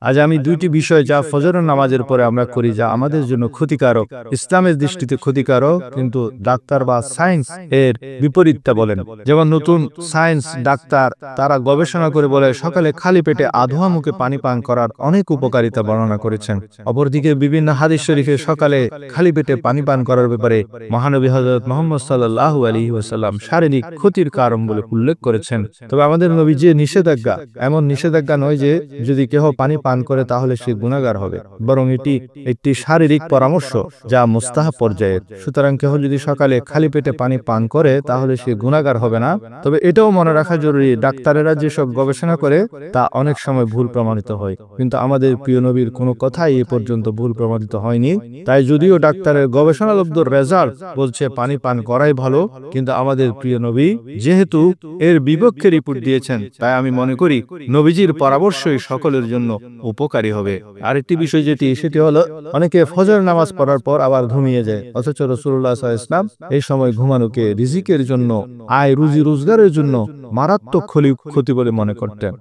আজ আমি দুইটি বিষয় যা ফজরের নামাজের পরে আমরা করি যা আমাদের জন্য ক্ষতিকারক, ইসলামের দৃষ্টিতে ক্ষতিকারক, কিন্তু ডাক্তার বা সায়েন্স এর বিপরীতটা বলেন। যেমন নতুন সায়েন্স ডাক্তার তারা গবেষণা করে বলে সকালে খালি পেটে আধোয়া মুখে পানি পান করার অনেক উপকারিতা বর্ণনা করেছেন। অপরদিকে বিভিন্ন হাদিস শরীফে সকালে খালি পেটে পানি পান করার ব্যাপারে মহানবী হযরত মুহাম্মদ সাল্লাল্লাহু আলাইহি ওয়াসাল্লাম শারীরিক ক্ষতির কারণ বলে উল্লেখ করেছেন। তবে আমাদের নবী যে নিষেধাজ্ঞা, এমন নিষেধাজ্ঞা নয় যে যদি কেহ পানি পান করে তাহলে সে গুনাহগার হবে, বরং এটি একটি শারীরিক পরামর্শ যা মুস্তাহাব পর্যায়ের। সুতরাং কেহ যদি সকালে খালি পেটে পানি পান করে তাহলে সে গুনাহগার হবে না। তবে এটাও মনে রাখা জরুরি, ডাক্তারেরা যেসব গবেষণা করে তা অনেক সময় ভুল প্রমাণিত হয়, কিন্তু আমাদের প্রিয় নবীর কোনো কথাই এ পর্যন্ত ভুল প্রমাণিত হয়নি। তাই যদিও ডাক্তারের গবেষণালব্ধ রেজাল্ট বলছে পানি পান করাই ভালো, কিন্তু আমাদের প্রিয় নবী যেহেতু এর বিপক্ষে রিপোর্ট দিয়েছেন, তাই আমি মনে করি নবীজির পরামর্শই সকলের জন্য উপকারী হবে। আরেকটি বিষয় সেটি হলো অনেকে ফজর নামাজ পড়ার পর আবার ঘুমিয়ে যায়, অথচ রাসূলুল্লাহ সাল্লাল্লাহু আলাইহি ওয়াসাল্লাম এই সময় ঘুমানোকে রিজিকের জন্য, আয় রুজি রোজগারের জন্য মারাত্মক ক্ষতি বলে মনে করতেন।